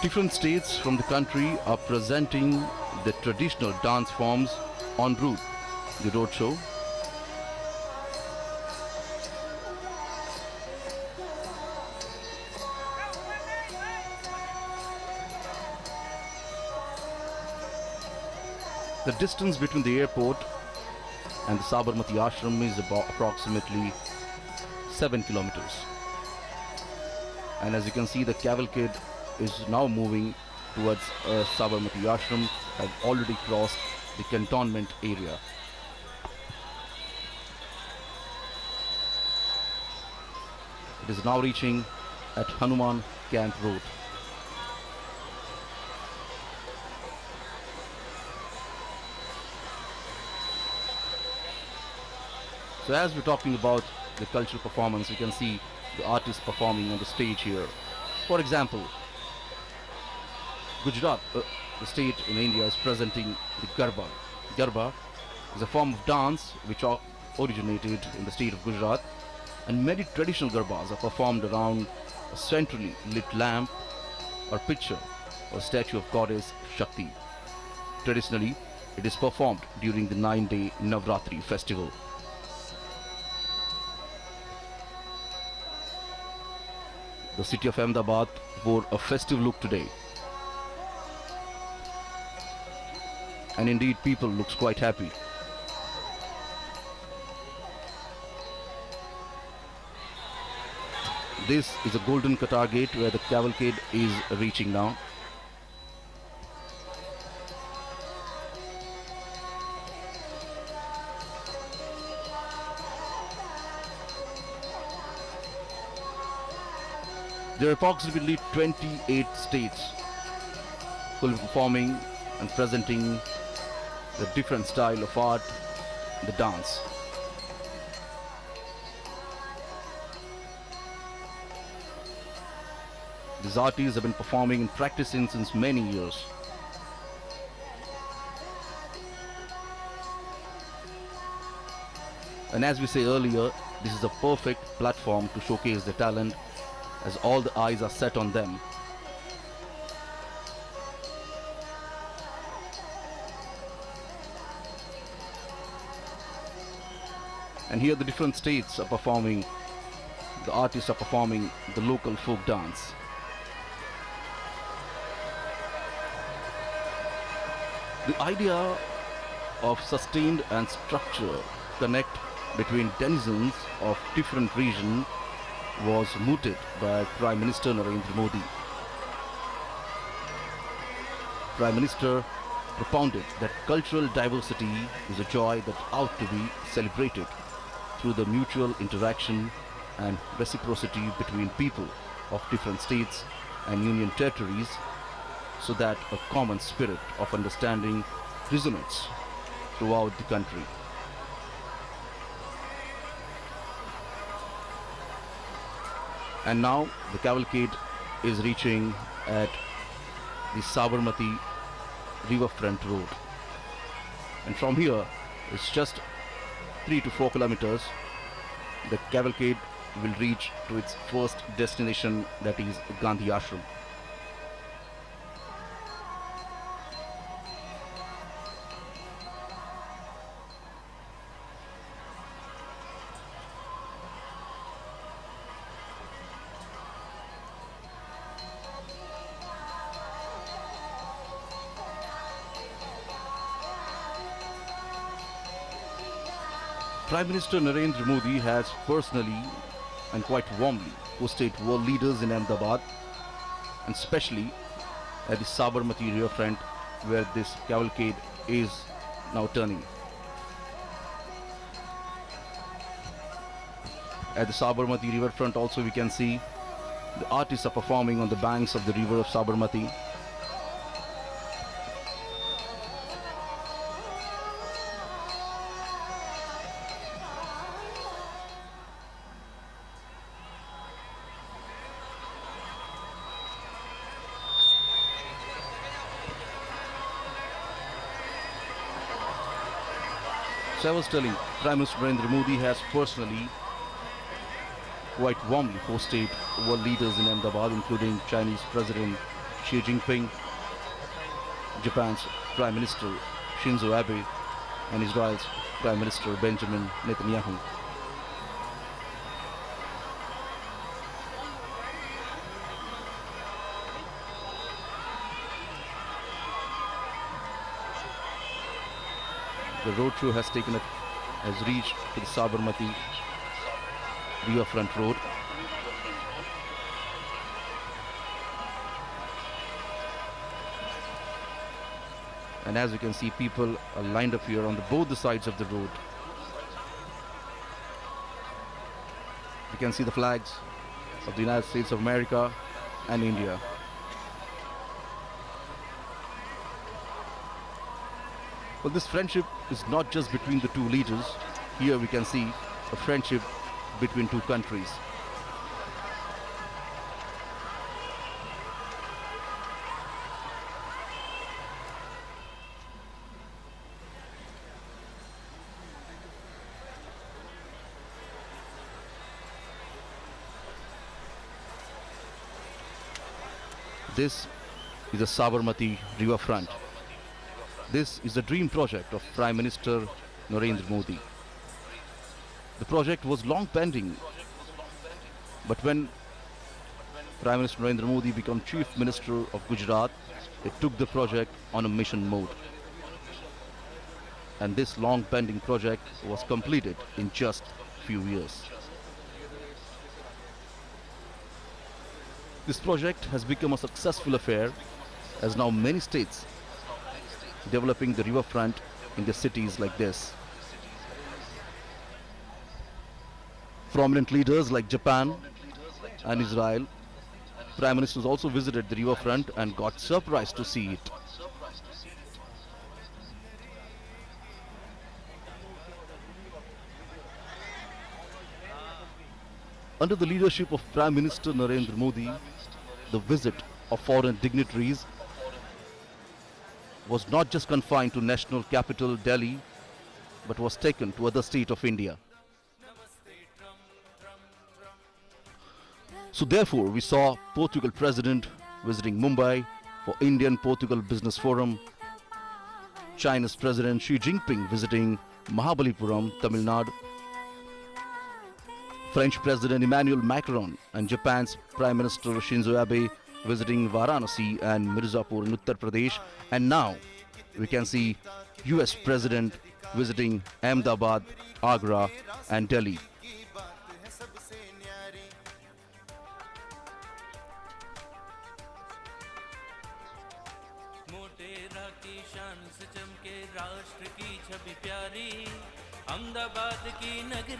Different states from the country are presenting the traditional dance forms en route the roadshow. The distance between the airport and the Sabarmati ashram is about approximately 7 kilometers. And as you can see, the cavalcade is now moving towards Sabarmati ashram, have already crossed the cantonment area. It is now reaching at Hanuman Camp Road. So as we're talking about the cultural performance, you can see the artists performing on the stage here. For example, Gujarat, the state in India, is presenting the Garba. Garba is a form of dance which originated in the state of Gujarat, and many traditional Garbas are performed around a centrally lit lamp or picture or statue of goddess Shakti. Traditionally, it is performed during the 9-day Navratri festival. The city of Ahmedabad wore a festive look today. And indeed, people looks quite happy. This is a golden Qatar gate where the cavalcade is reaching now. There are approximately 28 states who will be performing and presenting the different style of art, the dance. These artists have been performing and practicing since many years. And as we say earlier, this is a perfect platform to showcase their talent, as all the eyes are set on them. And here the different states are performing, the artists are performing the local folk dance. The idea of sustained and structured connect between denizens of different regions was mooted by Prime Minister Narendra Modi. Prime Minister propounded that cultural diversity is a joy that ought to be celebrated through the mutual interaction and reciprocity between people of different states and union territories, so that a common spirit of understanding resonates throughout the country. And now the cavalcade is reaching at the Sabarmati riverfront road. And from here, it's just 3 to 4 kilometers. The cavalcade will reach to its first destination, that is Gandhi Ashram. Prime Minister Narendra Modi has personally and quite warmly hosted world leaders in Ahmedabad, and especially at the Sabarmati riverfront where this cavalcade is now turning. At the Sabarmati riverfront also we can see the artists are performing on the banks of the river of Sabarmati. So I was telling, Prime Minister Narendra Modi has personally quite warmly hosted world leaders in Ahmedabad, including Chinese President Xi Jinping, Japan's Prime Minister Shinzo Abe, and Israel's Prime Minister Benjamin Netanyahu. The roadshow has reached to the Sabarmati Riverfront Road. And as you can see, people are lined up here on both the sides of the road. You can see the flags of the United States of America and India. Well, this friendship is not just between the two leaders. Here we can see a friendship between two countries. This is the Sabarmati Riverfront. This is the dream project of Prime Minister Narendra Modi. The project was long pending, but when Prime Minister Narendra Modi became Chief Minister of Gujarat, it took the project on a mission mode. And this long pending project was completed in just a few years. This project has become a successful affair, as now many states developing the riverfront in their cities like this. Prominent leaders like Japan and Israel, Prime Ministers also visited the riverfront and got surprised to see it. Under the leadership of Prime Minister Narendra Modi, the visit of foreign dignitaries was not just confined to national capital Delhi, but was taken to other states of India. So therefore, we saw Portugal President visiting Mumbai for Indian-Portugal Business Forum, China's President Xi Jinping visiting Mahabalipuram, Tamil Nadu, French President Emmanuel Macron and Japan's Prime Minister Shinzo Abe visiting Varanasi and Mirzapur in Uttar Pradesh, and now we can see US President visiting Ahmedabad, Agra and Delhi.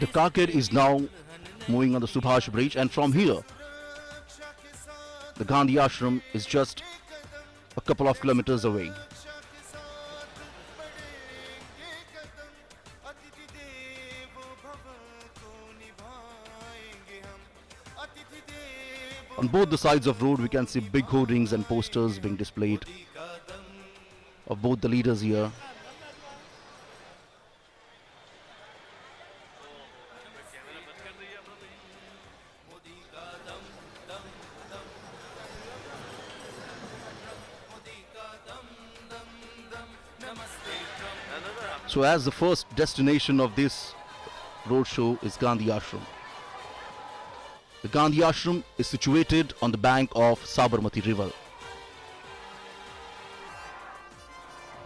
The carcade is now moving on the Subhash Bridge, and from here the Gandhi Ashram is just a couple of kilometers away. On both the sides of the road we can see big hoardings and posters being displayed of both the leaders here. So as the first destination of this roadshow is Gandhi Ashram. The Gandhi Ashram is situated on the bank of Sabarmati River.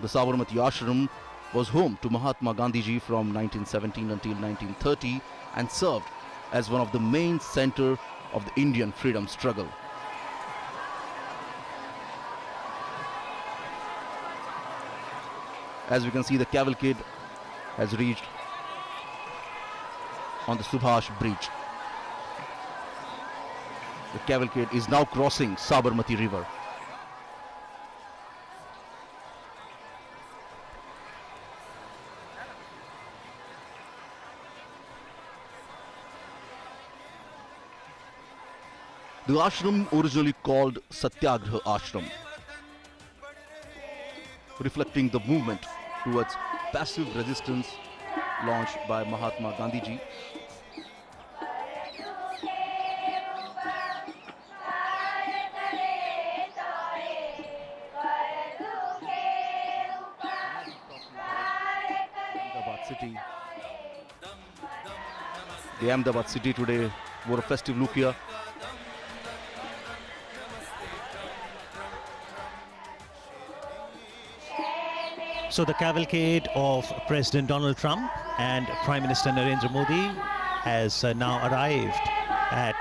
The Sabarmati Ashram was home to Mahatma Gandhiji from 1917 until 1930 and served as one of the main centers of the Indian freedom struggle. As we can see, the cavalcade has reached on the Subhash Bridge. The cavalcade is now crossing Sabarmati River. The ashram originally called Satyagraha Ashram, reflecting the movement towards passive resistance launched by Mahatma Gandhiji. city. The Ahmedabad city today wore a festive look here. So the cavalcade of President Donald Trump and Prime Minister Narendra Modi has now arrived at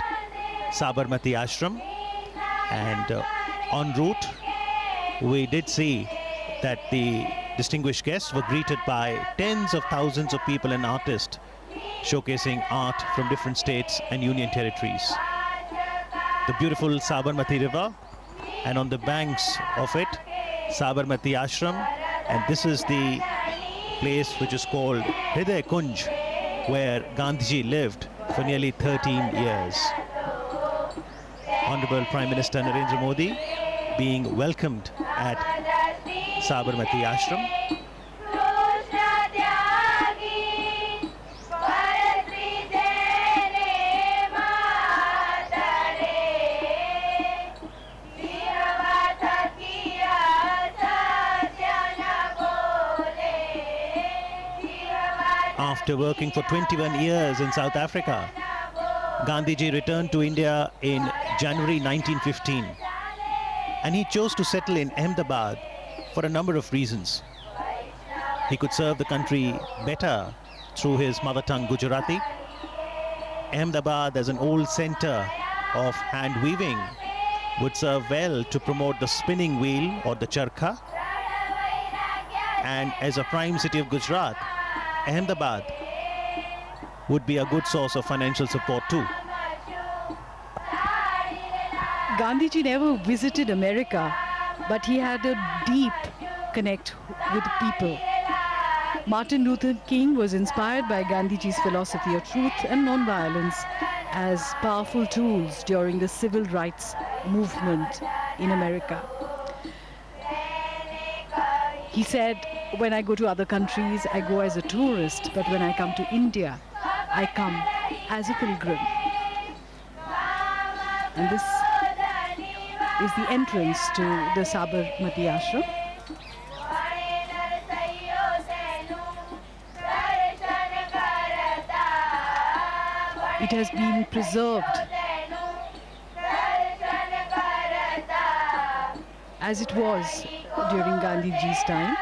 Sabarmati Ashram, and en route we did see that the distinguished guests were greeted by tens of thousands of people and artists showcasing art from different states and union territories. The beautiful Sabarmati river, and on the banks of it, Sabarmati Ashram, and this is the place which is called Hriday Kunj, where Gandhiji lived for nearly 13 years. Honorable Prime Minister Narendra Modi being welcomed at Sabarmati Ashram. After working for 21 years in South Africa, Gandhiji returned to India in January 1915, and he chose to settle in Ahmedabad for a number of reasons. He could serve the country better through his mother tongue Gujarati. Ahmedabad, as an old center of hand weaving, would serve well to promote the spinning wheel or the charkha. And as a prime city of Gujarat, Ahmedabad would be a good source of financial support too. Gandhiji never visited America, but he had a deep connect with people. Martin Luther King was inspired by Gandhiji's philosophy of truth and non-violence as powerful tools during the civil rights movement in America. He said, when I go to other countries, I go as a tourist, but when I come to India, I come as a pilgrim. And this is the entrance to the Sabarmati Ashram. It has been preserved as it was during Gandhiji's time.